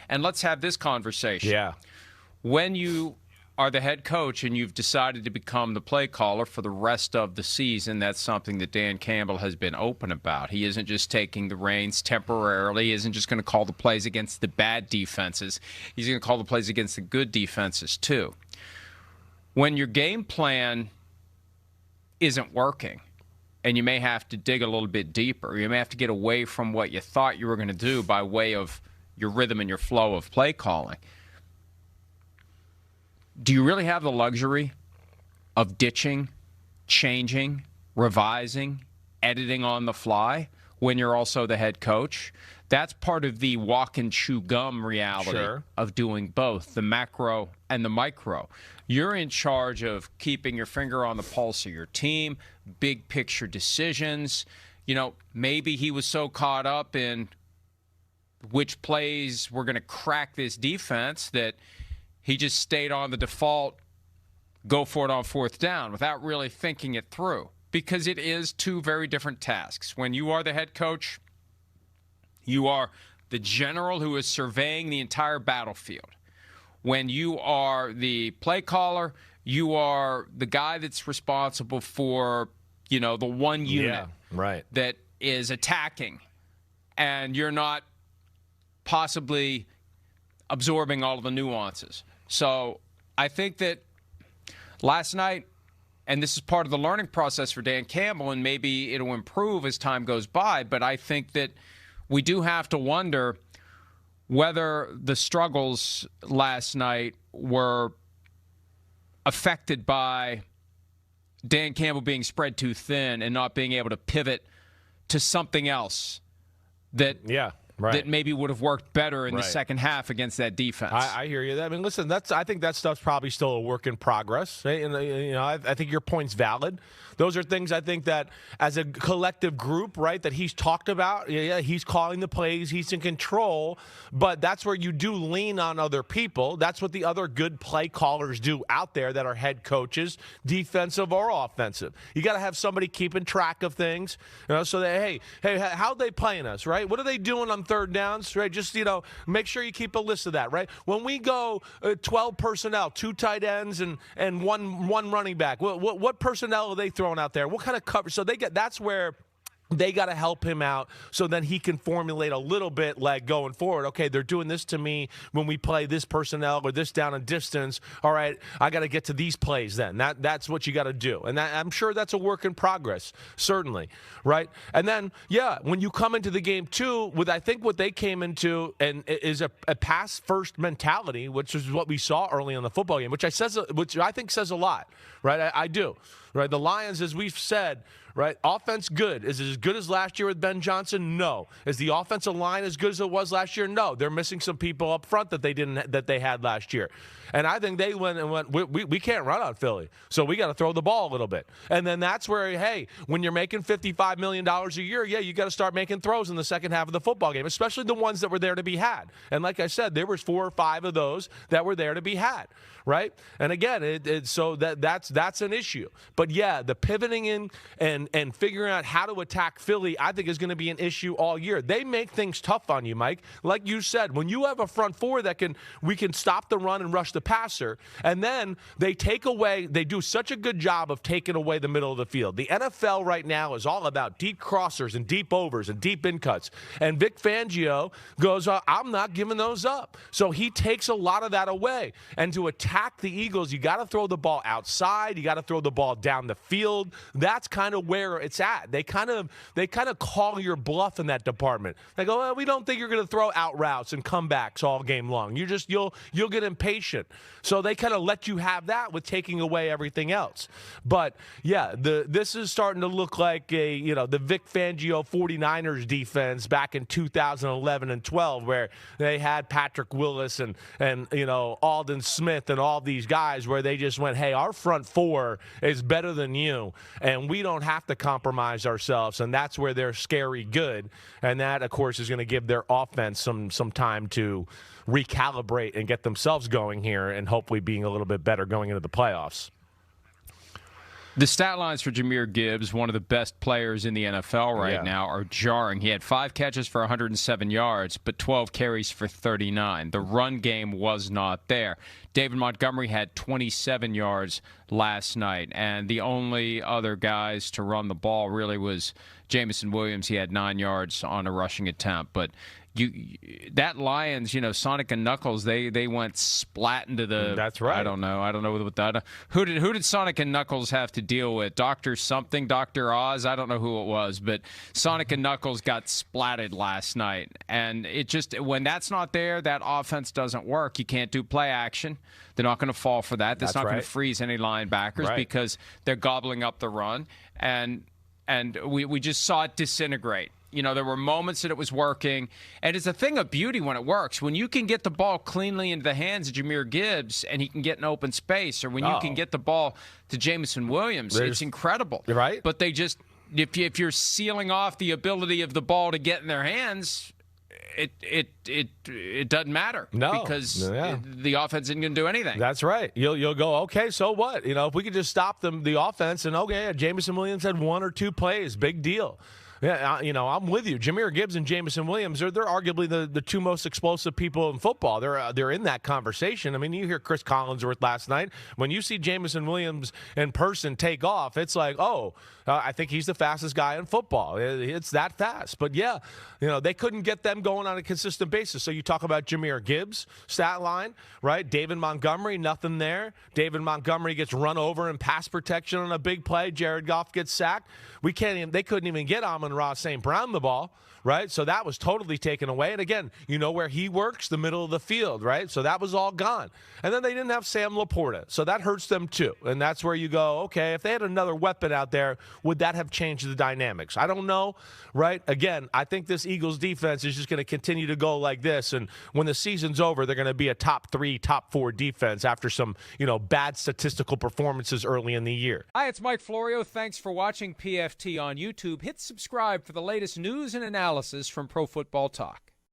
And let's have this conversation. Yeah. When you are the head coach and you've decided to become the play caller for the rest of the season, that's something that Dan Campbell has been open about. He isn't just taking the reins temporarily. He isn't just going to call the plays against the bad defenses. He's going to call the plays against the good defenses too. When your game plan isn't working, and you may have to dig a little bit deeper, you may have to get away from what you thought you were going to do by way of your rhythm and your flow of play calling. Do you really have the luxury of ditching, changing, revising, editing on the fly when you're also the head coach? That's part of the walk and chew gum reality of doing both, the macro and the micro. You're in charge of keeping your finger on the pulse of your team, big picture decisions. You know, maybe he was so caught up in which plays were going to crack this defense that he just stayed on the default, go for it on fourth down without really thinking it through, because it is two very different tasks. When you are the head coach, you are the general who is surveying the entire battlefield. When you are the play caller, you are the guy that's responsible for, you know, the one unit that is attacking, and you're not possibly absorbing all of the nuances. So I think that last night, and this is part of the learning process for Dan Campbell, and maybe it'll improve as time goes by, but I think that we do have to wonder whether the struggles last night were affected by Dan Campbell being spread too thin and not being able to pivot to something else that that maybe would have worked better in the second half against that defense. I hear you. I mean, listen, I think that stuff's probably still a work in progress. And, you know, I think your point's valid. Those are things I think that as a collective group, right, that he's talked about. Yeah, he's calling the plays. He's in control. But that's where you do lean on other people. That's what the other good play callers do out there that are head coaches, defensive or offensive. You got to have somebody keeping track of things, you know, so that, hey, how are they playing us, right? What are they doing on third downs, right? Just, you know, make sure you keep a list of that, right? When we go 12 personnel, 2 tight ends and one running back, what personnel are they throwing out there? What kind of cover? So that's where they got to help him out so then he can formulate a little bit like going forward. Okay, they're doing this to me when we play this personnel or this down and distance. All right, I got to get to these plays then. That's what you got to do. And I'm sure that's a work in progress, certainly, right? And then, when you come into the game too, with I think what they came into and is a pass-first mentality, which is what we saw early in the football game, which I think says a lot, right? I do. Right, the Lions, as we've said, right, offense good. Is it as good as last year with Ben Johnson? No. Is the offensive line as good as it was last year? No. They're missing some people up front that they had last year. And I think they went, we can't run on Philly, so we got to throw the ball a little bit. And then that's where, hey, when you're making $55 million a year, you got to start making throws in the second half of the football game, especially the ones that were there to be had. And like I said, there was 4 or 5 of those that were there to be had, right? And again, so that's an issue. But the pivoting in and figuring out how to attack Philly, I think, is going to be an issue all year. They make things tough on you, Mike. Like you said, when you have a front four we can stop the run and rush the passer, and then they do such a good job of taking away the middle of the field. The NFL right now is all about deep crossers and deep overs and deep in cuts. And Vic Fangio goes, I'm not giving those up. So he takes a lot of that away. And to attack the Eagles, you got to throw the ball outside. You got to throw the ball down the field. That's kind of where it's at. They kind of call your bluff in that department. They go, we don't think you're going to throw out routes and comebacks all game long. You'll get impatient. So they kind of let you have that with taking away everything else. But this is starting to look like the Vic Fangio 49ers defense back in 2011 and 12, where they had Patrick Willis and Aldon Smith and all these guys, where they just went, hey, our front four is better than you, and we don't have to compromise ourselves. And that's where they're scary good. And that, of course, is going to give their offense some time to recalibrate and get themselves going here, and hopefully being a little bit better going into the playoffs. The stat lines for Jahmyr Gibbs, one of the best players in the NFL right now, are jarring. He had 5 catches for 107 yards, but 12 carries for 39. The run game was not there. David Montgomery had 27 yards last night, and the only other guys to run the ball really was Jameson Williams. He had 9 yards on a rushing attempt, but that Lions, Sonic and Knuckles, they went splat into the. That's right. I don't know what that. Who did Sonic and Knuckles have to deal with? Dr. Something, Dr. Oz. I don't know who it was, but Sonic and Knuckles got splatted last night, and it just when that's not there, that offense doesn't work. You can't do play action. They're not going to fall for that. That's not going to freeze any linebackers because they're gobbling up the run, and we just saw it disintegrate. There were moments that it was working, and it's a thing of beauty when it works. When you can get the ball cleanly into the hands of Jahmyr Gibbs and he can get an open space, or when you can get the ball to Jameson Williams, it's incredible. Right. But they just, if you're sealing off the ability of the ball to get in their hands, it doesn't matter. No. Because the offense isn't going to do anything. That's right. You'll go, okay, so what? If we could just stop the offense, and Jameson Williams had 1 or 2 plays, big deal. Yeah, I'm with you. Jahmyr Gibbs and Jameson Williams, they're arguably the 2 most explosive people in football. They're in that conversation. I mean, you hear Chris Collinsworth last night. When you see Jameson Williams in person take off, it's like, I think he's the fastest guy in football. It's that fast. But, they couldn't get them going on a consistent basis. So you talk about Jahmyr Gibbs, stat line, right? David Montgomery, nothing there. David Montgomery gets run over in pass protection on a big play. Jared Goff gets sacked. They couldn't even get Amon-Ra St. Brown the ball, right? So that was totally taken away. And again, where he works, the middle of the field, right? So that was all gone. And then they didn't have Sam Laporta. So that hurts them too. And that's where you go, okay, if they had another weapon out there, would that have changed the dynamics? I don't know, right? Again, I think this Eagles defense is just going to continue to go like this. And when the season's over, they're going to be a top 3, top 4 defense after some, bad statistical performances early in the year. Hi, it's Mike Florio. Thanks for watching PFT on YouTube. Hit subscribe for the latest news and analysis from Pro Football Talk.